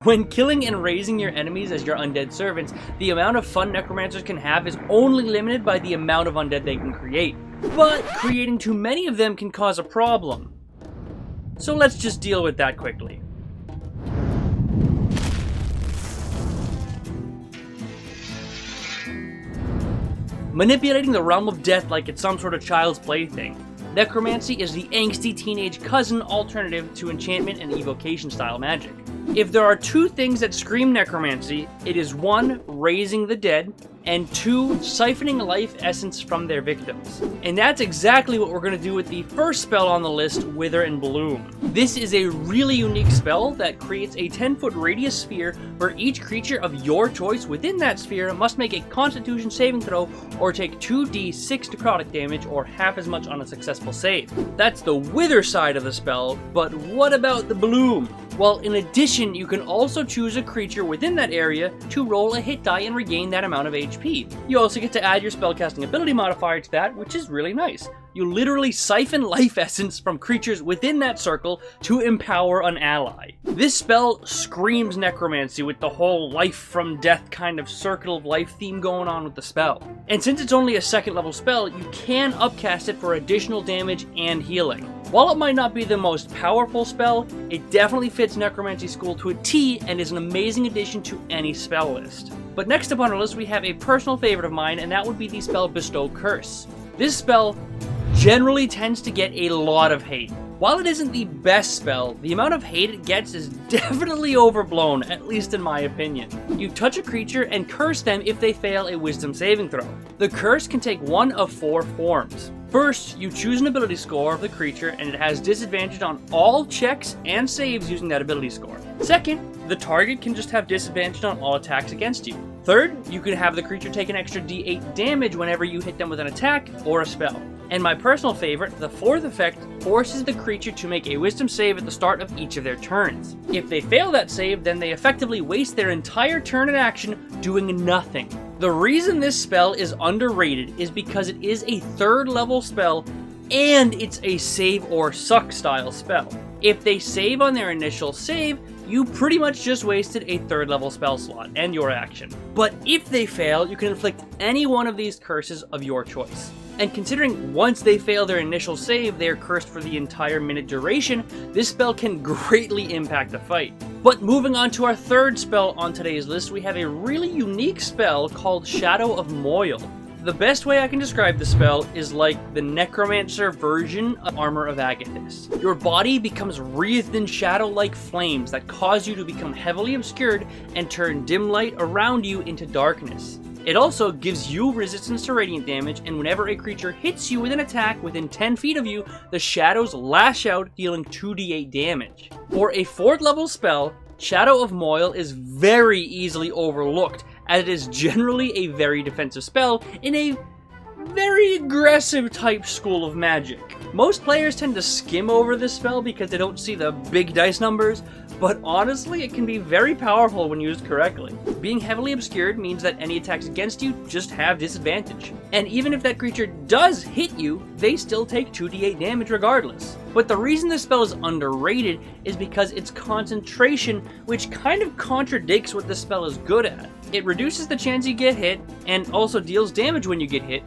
When killing and raising your enemies as your undead servants, the amount of fun necromancers can have is only limited by the amount of undead they can create. But creating too many of them can cause a problem. So let's just deal with that quickly. Manipulating the realm of death like it's some sort of child's plaything. Necromancy is the angsty teenage cousin alternative to enchantment and evocation style magic. If there are two things that scream necromancy, it is 1. Raising the dead, and 2. Siphoning life essence from their victims. And that's exactly what we're going to do with the first spell on the list, Wither and Bloom. This is a really unique spell that creates a 10-foot radius sphere where each creature of your choice within that sphere must make a Constitution saving throw or take 2d6 necrotic damage or half as much on a successful save. That's the Wither side of the spell, but what about the Bloom? Well, in addition, you can also choose a creature within that area to roll a hit die and regain that amount of HP. You also get to add your spellcasting ability modifier to that, which is really nice. You literally siphon life essence from creatures within that circle to empower an ally. This spell screams necromancy with the whole life from death kind of circle of life theme going on with the spell. And since it's only a 2nd level spell, you can upcast it for additional damage and healing. While it might not be the most powerful spell, it definitely fits Necromancy School to a T and is an amazing addition to any spell list. But next up on our list we have a personal favorite of mine, and that would be the spell Bestow Curse. This spell generally tends to get a lot of hate. While it isn't the best spell, the amount of hate it gets is definitely overblown, at least in my opinion. You touch a creature and curse them if they fail a wisdom saving throw. The curse can take one of 4 forms. First, you choose an ability score of the creature and it has disadvantage on all checks and saves using that ability score. Second, the target can just have disadvantage on all attacks against you. Third, you can have the creature take an extra d8 damage whenever you hit them with an attack or a spell. And my personal favorite, the 4th effect, forces the creature to make a wisdom save at the start of each of their turns. If they fail that save, then they effectively waste their entire turn in action doing nothing. The reason this spell is underrated is because it is a 3rd level spell and it's a save or suck style spell. If they save on their initial save, you pretty much just wasted a 3rd level spell slot and your action. But if they fail, you can inflict any one of these curses of your choice. And considering once they fail their initial save, they are cursed for the entire minute duration, this spell can greatly impact the fight. But moving on to our 3rd spell on today's list, we have a really unique spell called Shadow of Moil. The best way I can describe the spell is like the Necromancer version of Armor of Agathis. Your body becomes wreathed in shadow-like flames that cause you to become heavily obscured and turn dim light around you into darkness. It also gives you resistance to radiant damage, and whenever a creature hits you with an attack within 10 feet of you, the shadows lash out, dealing 2d8 damage. For a 4th level spell, Shadow of Moil is very easily overlooked, as it is generally a very defensive spell in a very aggressive type school of magic. Most players tend to skim over this spell because they don't see the big dice numbers, but honestly it can be very powerful when used correctly. Being heavily obscured means that any attacks against you just have disadvantage. And even if that creature does hit you, they still take 2d8 damage regardless. But the reason this spell is underrated is because its concentration, which kind of contradicts what this spell is good at. It reduces the chance you get hit, and also deals damage when you get hit,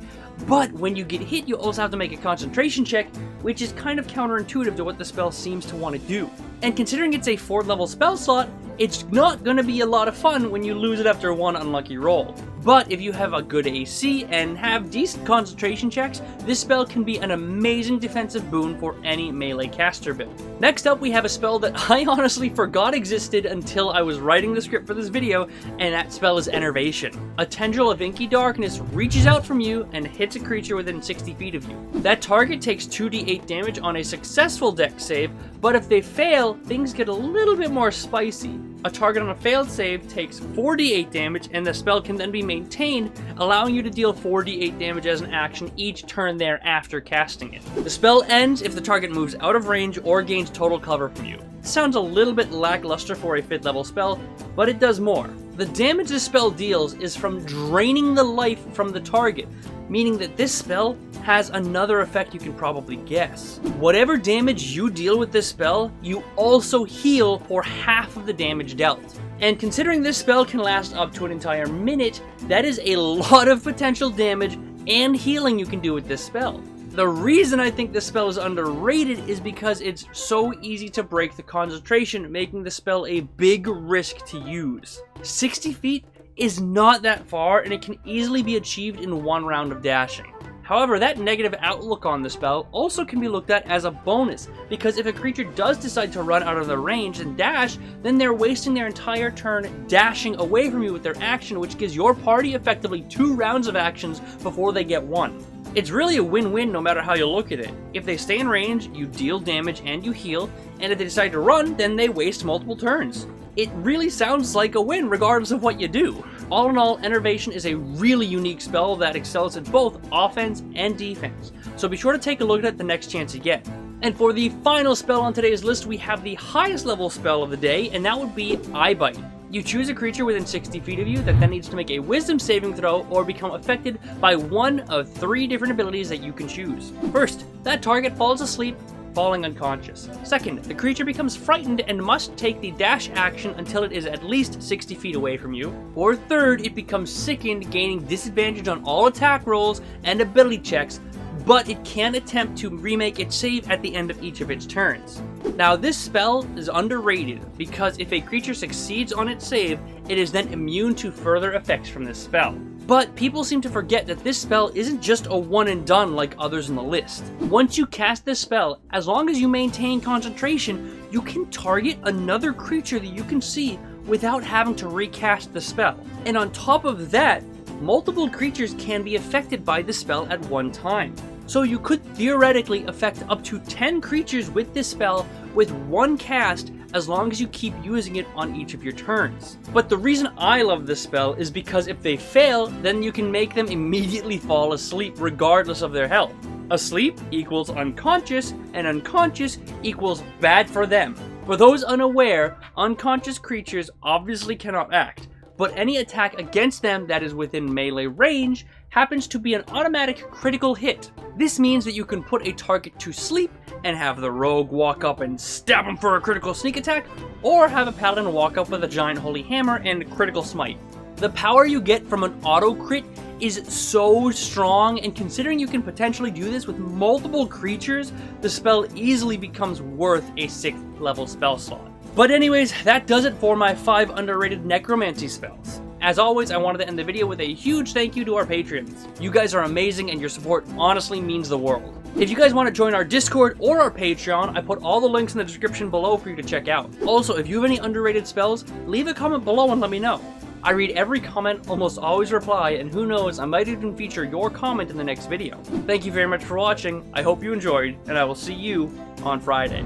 but when you get hit you also have to make a concentration check, which is kind of counterintuitive to what the spell seems to want to do. And considering it's a 4th level spell slot, it's not going to be a lot of fun when you lose it after one unlucky roll. But if you have a good AC and have decent concentration checks, this spell can be an amazing defensive boon for any melee caster build. Next up, we have a spell that I honestly forgot existed until I was writing the script for this video, and that spell is Enervation. A tendril of inky darkness reaches out from you and hits a creature within 60 feet of you. That target takes 2d8 damage on a successful dex save, but if they fail, things get a little bit more spicy. A target on a failed save takes 4d8 damage, and the spell can then be maintained, allowing you to deal 4d8 damage as an action each turn thereafter casting it. The spell ends if the target moves out of range or gains total cover from you. It sounds a little bit lackluster for a 5th level spell, but it does more. The damage this spell deals is from draining the life from the target, meaning that this spell has another effect you can probably guess. Whatever damage you deal with this spell, you also heal for half of the damage dealt. And considering this spell can last up to an entire minute, that is a lot of potential damage and healing you can do with this spell. The reason I think this spell is underrated is because it's so easy to break the concentration, making the spell a big risk to use. 60 feet is not that far, and it can easily be achieved in one round of dashing. However, that negative outlook on the spell also can be looked at as a bonus, because if a creature does decide to run out of their range and dash, then they're wasting their entire turn dashing away from you with their action, which gives your party effectively 2 rounds of actions before they get 1. It's really a win-win no matter how you look at it. If they stay in range, you deal damage and you heal, and if they decide to run, then they waste multiple turns. It really sounds like a win regardless of what you do. All in all, Enervation is a really unique spell that excels at both offense and defense, so be sure to take a look at it the next chance you get. And for the final spell on today's list, we have the highest level spell of the day, and that would be Eye Bite. You choose a creature within 60 feet of you that then needs to make a wisdom saving throw or become affected by one of 3 different abilities that you can choose. First, that target falls asleep, falling unconscious. Second, the creature becomes frightened and must take the dash action until it is at least 60 feet away from you. Or third, it becomes sickened, gaining disadvantage on all attack rolls and ability checks, but it can attempt to remake its save at the end of each of its turns. Now, this spell is underrated because if a creature succeeds on its save, it is then immune to further effects from this spell. But people seem to forget that this spell isn't just a one and done like others in the list. Once you cast this spell, as long as you maintain concentration, you can target another creature that you can see without having to recast the spell. And on top of that, multiple creatures can be affected by the spell at one time. So you could theoretically affect up to 10 creatures with this spell with one cast, as long as you keep using it on each of your turns. But the reason I love this spell is because if they fail, then you can make them immediately fall asleep regardless of their health. Asleep equals unconscious, and unconscious equals bad for them. For those unaware, unconscious creatures obviously cannot act, but any attack against them that is within melee range happens to be an automatic critical hit. This means that you can put a target to sleep and have the rogue walk up and stab him for a critical sneak attack, or have a paladin walk up with a giant holy hammer and critical smite. The power you get from an auto crit is so strong, and considering you can potentially do this with multiple creatures, the spell easily becomes worth a 6th level spell slot. But anyways, that does it for my 5 underrated necromancy spells. As always, I wanted to end the video with a huge thank you to our patrons. You guys are amazing, and your support honestly means the world. If you guys want to join our Discord or our Patreon, I put all the links in the description below for you to check out. Also, if you have any underrated spells, leave a comment below and let me know. I read every comment, almost always reply, and who knows, I might even feature your comment in the next video. Thank you very much for watching, I hope you enjoyed, and I will see you on Friday.